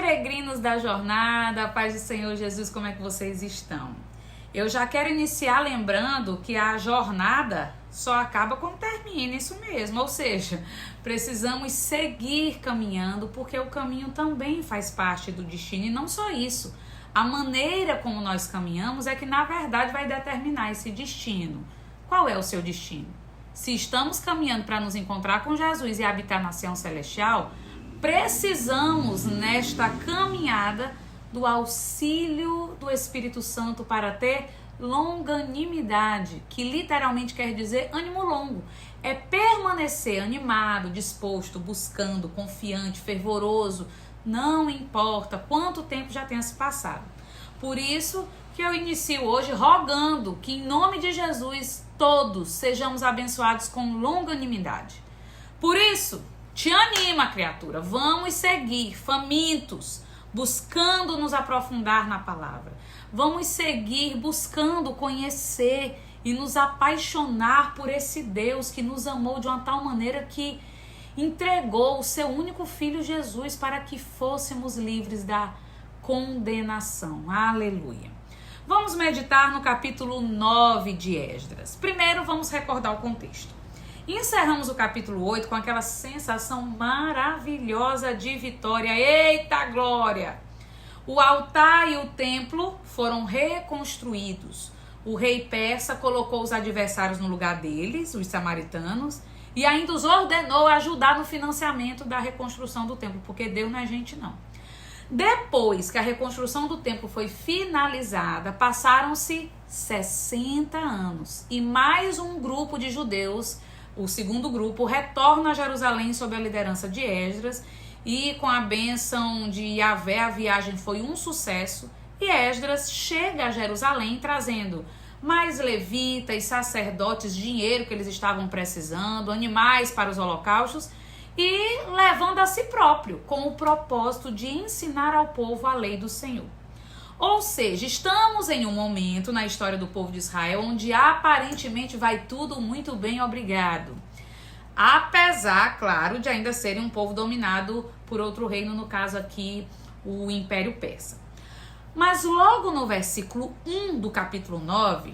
Peregrinos da jornada, a paz do Senhor Jesus, como é que vocês estão? Eu já quero iniciar lembrando que a jornada só acaba quando termina, isso mesmo. Ou seja, precisamos seguir caminhando, porque o caminho também faz parte do destino. E não só isso, a maneira como nós caminhamos é que na verdade vai determinar esse destino. Qual é o seu destino? Se estamos caminhando para nos encontrar com Jesus e habitar na Sião Celestial, precisamos nesta caminhada do auxílio do Espírito Santo para ter longanimidade, que literalmente quer dizer ânimo longo. É permanecer animado, disposto, buscando, confiante, fervoroso, não importa quanto tempo já tenha se passado. Por isso que eu inicio hoje rogando que em nome de Jesus todos sejamos abençoados com longanimidade. Por isso, te anima, criatura, vamos seguir famintos, buscando nos aprofundar na palavra. Vamos seguir buscando conhecer e nos apaixonar por esse Deus que nos amou de uma tal maneira que entregou o seu único filho Jesus para que fôssemos livres da condenação. Aleluia. Vamos meditar no capítulo 9 de Esdras. Primeiro vamos recordar o contexto. Encerramos o capítulo 8 com aquela sensação maravilhosa de vitória. Eita glória! O altar e o templo foram reconstruídos. O rei persa colocou os adversários no lugar deles, os samaritanos, e ainda os ordenou ajudar no financiamento da reconstrução do templo, porque Deus não é gente não. Depois que a reconstrução do templo foi finalizada, passaram-se 60 anos e mais um grupo de judeus, o segundo grupo, retorna a Jerusalém sob a liderança de Esdras, e com a bênção de Yahvé a viagem foi um sucesso, e Esdras chega a Jerusalém trazendo mais levitas, sacerdotes, dinheiro que eles estavam precisando, animais para os holocaustos, e levando a si próprio, com o propósito de ensinar ao povo a lei do Senhor. Ou seja, estamos em um momento na história do povo de Israel onde aparentemente vai tudo muito bem, obrigado. Apesar, claro, de ainda serem um povo dominado por outro reino, no caso aqui, o Império Persa. Mas logo no versículo 1 do capítulo 9,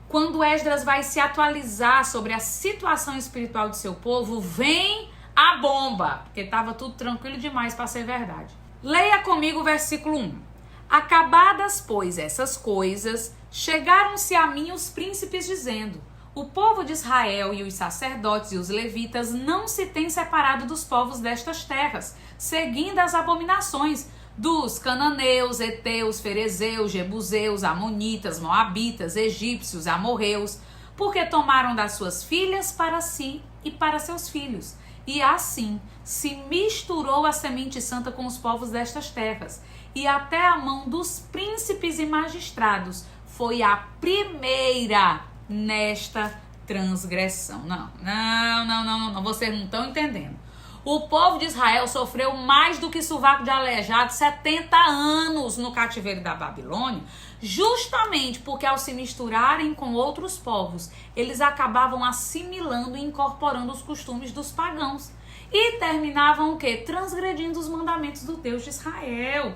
quando Esdras vai se atualizar sobre a situação espiritual de seu povo, vem a bomba, porque estava tudo tranquilo demais para ser verdade. Leia comigo o versículo 1. Acabadas, pois, essas coisas, chegaram-se a mim os príncipes dizendo: o povo de Israel e os sacerdotes e os levitas não se têm separado dos povos destas terras, seguindo as abominações dos cananeus, heteus, ferezeus, jebuseus, amonitas, moabitas, egípcios, amorreus, porque tomaram das suas filhas para si e para seus filhos. E assim se misturou a semente santa com os povos destas terras, e até a mão dos príncipes e magistrados foi a primeira nesta transgressão. Não, vocês não estão entendendo. O povo de Israel sofreu mais do que sovaco de aleijado 70 anos no cativeiro da Babilônia, justamente porque ao se misturarem com outros povos, eles acabavam assimilando e incorporando os costumes dos pagãos. E terminavam o quê? Transgredindo os mandamentos do Deus de Israel.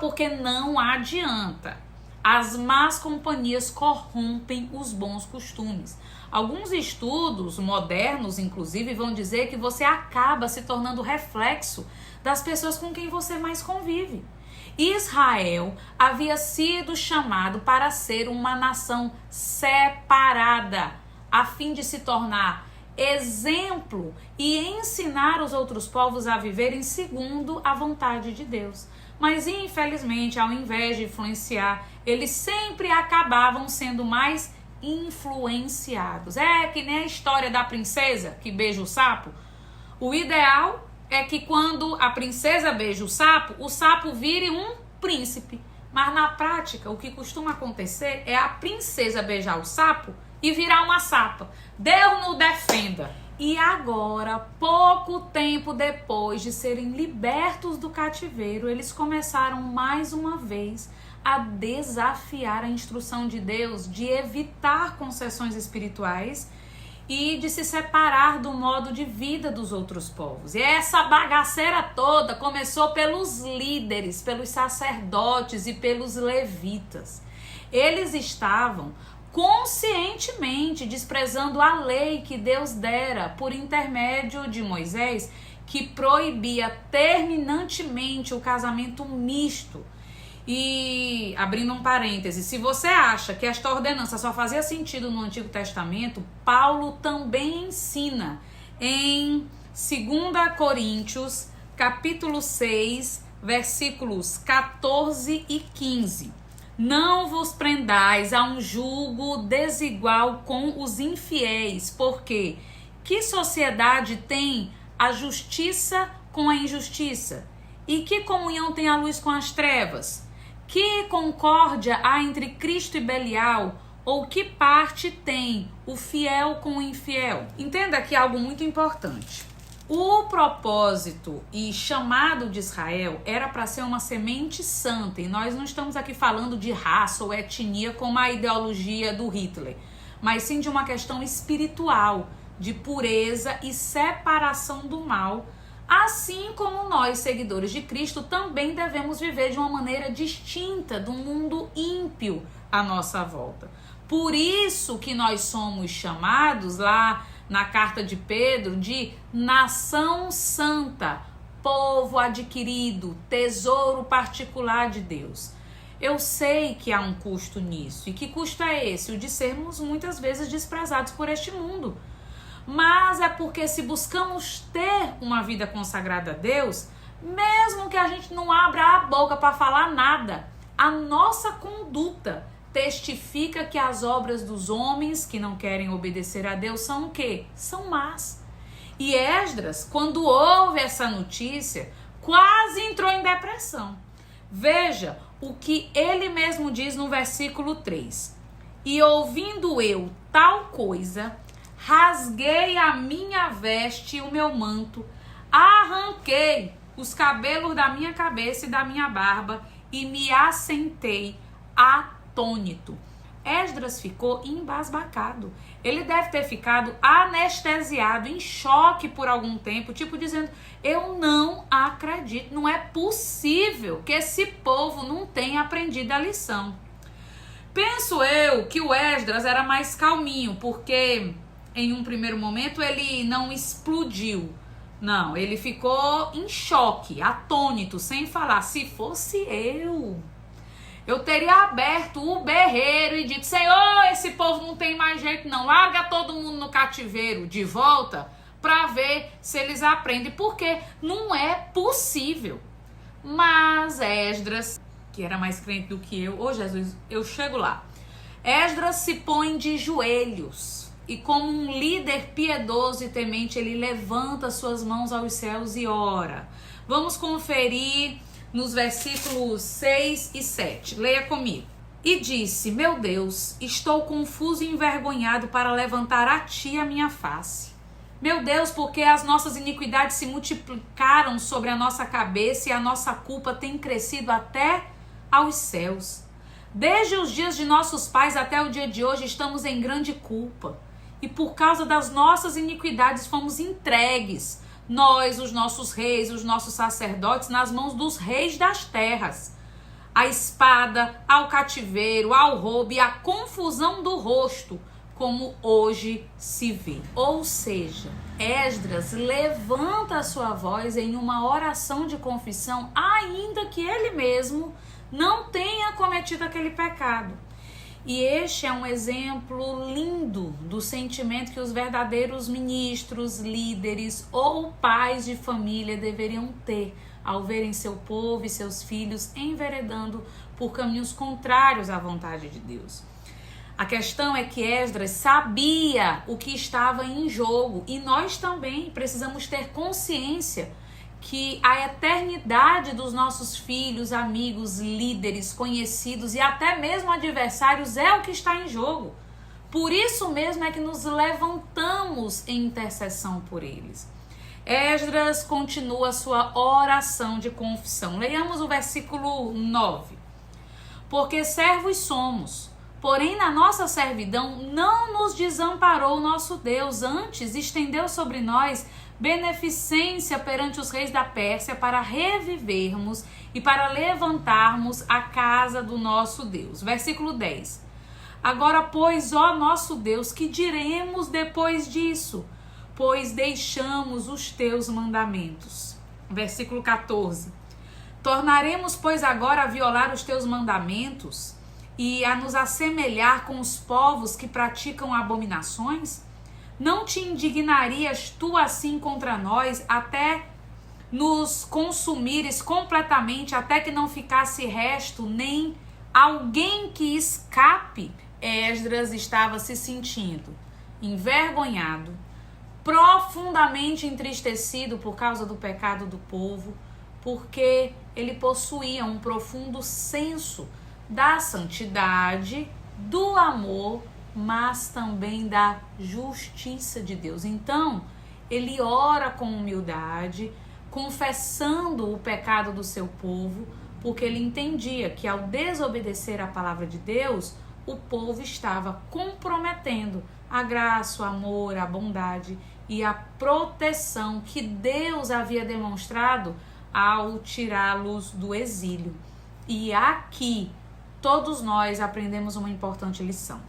Porque não adianta. As más companhias corrompem os bons costumes. Alguns estudos modernos, inclusive, vão dizer que você acaba se tornando reflexo das pessoas com quem você mais convive. Israel havia sido chamado para ser uma nação separada, a fim de se tornar exemplo e ensinar os outros povos a viverem segundo a vontade de Deus. Mas, infelizmente, ao invés de influenciar, eles sempre acabavam sendo mais influenciados. É que nem a história da princesa que beija o sapo. O ideal é que quando a princesa beija o sapo vire um príncipe. Mas na prática, o que costuma acontecer é a princesa beijar o sapo e virar uma sapa. Deus nos defenda. E agora, pouco tempo depois de serem libertos do cativeiro, eles começaram mais uma vez a desafiar a instrução de Deus de evitar concessões espirituais e de se separar do modo de vida dos outros povos. E essa bagaceira toda começou pelos líderes, pelos sacerdotes e pelos levitas. Eles estavam conscientemente desprezando a lei que Deus dera por intermédio de Moisés, que proibia terminantemente o casamento misto. E, abrindo um parêntese, se você acha que esta ordenança só fazia sentido no Antigo Testamento, Paulo também ensina em 2 Coríntios, capítulo 6, versículos 14 e 15. Não vos prendais a um julgo desigual com os infiéis, porque que sociedade tem a justiça com a injustiça? E que comunhão tem a luz com as trevas? Que concórdia há entre Cristo e Belial? Ou que parte tem o fiel com o infiel? Entenda aqui algo muito importante. O propósito e chamado de Israel era para ser uma semente santa. E nós não estamos aqui falando de raça ou etnia como a ideologia do Hitler, mas sim de uma questão espiritual, de pureza e separação do mal. Assim como nós, seguidores de Cristo, também devemos viver de uma maneira distinta do mundo ímpio à nossa volta. Por isso que nós somos chamados lá na carta de Pedro de nação santa, povo adquirido, tesouro particular de Deus. Eu sei que há um custo nisso. E que custo é esse? O de sermos muitas vezes desprezados por este mundo. Mas é porque se buscamos ter uma vida consagrada a Deus, mesmo que a gente não abra a boca para falar nada, a nossa conduta testifica que as obras dos homens que não querem obedecer a Deus são o quê? São más. E Esdras, quando ouve essa notícia, quase entrou em depressão. Veja o que ele mesmo diz no versículo 3. E ouvindo eu tal coisa, rasguei a minha veste e o meu manto, arranquei os cabelos da minha cabeça e da minha barba e me assentei atônito. Esdras ficou embasbacado. Ele deve ter ficado anestesiado, em choque por algum tempo, tipo dizendo, eu não acredito, não é possível que esse povo não tenha aprendido a lição. Penso eu que o Esdras era mais calminho, porque em um primeiro momento ele não explodiu. Não, ele ficou em choque, atônito, sem falar. Se fosse eu teria aberto o berreiro e dito, Senhor, esse povo não tem mais jeito não, larga todo mundo no cativeiro de volta para ver se eles aprendem, porque não é possível. Mas Esdras, que era mais crente do que eu, ô Jesus, eu chego lá. Esdras se põe de joelhos e como um líder piedoso e temente, ele levanta suas mãos aos céus e ora. Vamos conferir nos versículos 6 e 7. Leia comigo. E disse, meu Deus, estou confuso e envergonhado para levantar a ti a minha face. Meu Deus, porque as nossas iniquidades se multiplicaram sobre a nossa cabeça e a nossa culpa tem crescido até aos céus. Desde os dias de nossos pais até o dia de hoje estamos em grande culpa. E por causa das nossas iniquidades fomos entregues, nós, os nossos reis, os nossos sacerdotes, nas mãos dos reis das terras. A espada, ao cativeiro, ao roubo e à confusão do rosto, como hoje se vê. Ou seja, Esdras levanta a sua voz em uma oração de confissão, ainda que ele mesmo não tenha cometido aquele pecado. E este é um exemplo lindo do sentimento que os verdadeiros ministros, líderes ou pais de família deveriam ter ao verem seu povo e seus filhos enveredando por caminhos contrários à vontade de Deus. A questão é que Esdras sabia o que estava em jogo e nós também precisamos ter consciência que a eternidade dos nossos filhos, amigos, líderes, conhecidos e até mesmo adversários é o que está em jogo. Por isso mesmo é que nos levantamos em intercessão por eles. Esdras continua sua oração de confissão. Leiamos o versículo 9. Porque servos somos, Porém, na nossa servidão, não nos desamparou o nosso Deus, antes estendeu sobre nós beneficência perante os reis da Pérsia para revivermos e para levantarmos a casa do nosso Deus. Versículo 10. Agora, pois, ó nosso Deus, que diremos depois disso? Pois deixamos os teus mandamentos. Versículo 14. Tornaremos, pois, agora a violar os teus mandamentos e a nos assemelhar com os povos que praticam abominações? Não te indignarias tu assim contra nós, até nos consumires completamente, até que não ficasse resto nem alguém que escape? Esdras estava se sentindo envergonhado, profundamente entristecido por causa do pecado do povo, porque ele possuía um profundo senso da santidade, do amor, mas também da justiça de Deus. Então, ele ora com humildade, confessando o pecado do seu povo, porque ele entendia que ao desobedecer à palavra de Deus, o povo estava comprometendo a graça, o amor, a bondade e a proteção que Deus havia demonstrado ao tirá-los do exílio. E aqui todos nós aprendemos uma importante lição.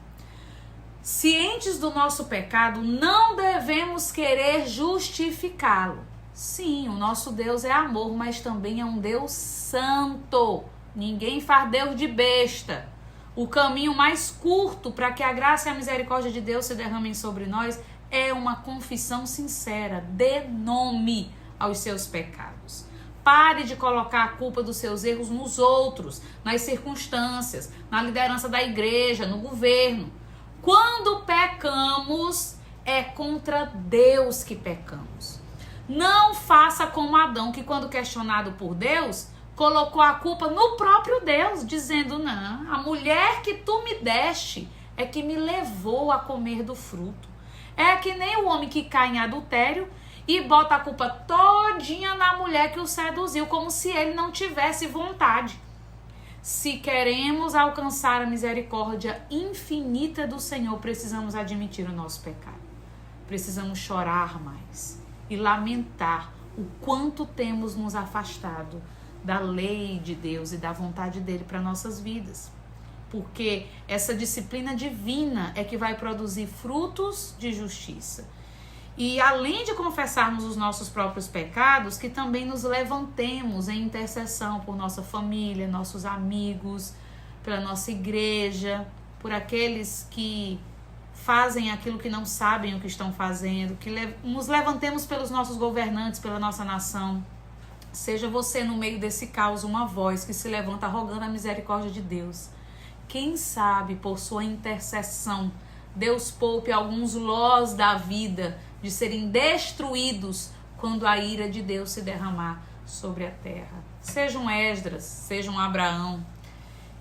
Cientes do nosso pecado, não devemos querer justificá-lo. Sim, o nosso Deus é amor, mas também é um Deus santo. Ninguém faz Deus de besta. O caminho mais curto para que a graça e a misericórdia de Deus se derramem sobre nós é uma confissão sincera. Dê nome aos seus pecados. Pare de colocar a culpa dos seus erros nos outros, nas circunstâncias, na liderança da igreja, no governo. Quando pecamos, é contra Deus que pecamos. Não faça como Adão, que quando questionado por Deus, colocou a culpa no próprio Deus, dizendo: não, a mulher que tu me deste é que me levou a comer do fruto. É que nem o homem que cai em adultério e bota a culpa todinha na mulher que o seduziu, como se ele não tivesse vontade. Se queremos alcançar a misericórdia infinita do Senhor, precisamos admitir o nosso pecado. Precisamos chorar mais e lamentar o quanto temos nos afastado da lei de Deus e da vontade dele para nossas vidas. Porque essa disciplina divina é que vai produzir frutos de justiça. E além de confessarmos os nossos próprios pecados, que também nos levantemos em intercessão por nossa família, nossos amigos, pela nossa igreja, por aqueles que fazem aquilo que não sabem o que estão fazendo, que nos levantemos pelos nossos governantes, pela nossa nação. Seja você no meio desse caos uma voz que se levanta rogando a misericórdia de Deus. Quem sabe por sua intercessão Deus poupe alguns lós da vida de serem destruídos quando a ira de Deus se derramar sobre a terra. Seja um Esdras, seja um Abraão,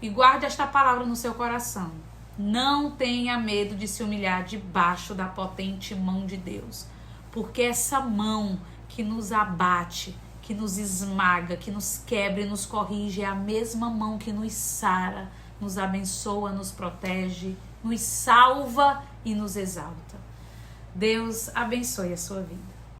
e guarde esta palavra no seu coração. Não tenha medo de se humilhar debaixo da potente mão de Deus, porque essa mão que nos abate, que nos esmaga, que nos quebra e nos corrige, é a mesma mão que nos sara, nos abençoa, nos protege, nos salva e nos exalta. Deus abençoe a sua vida.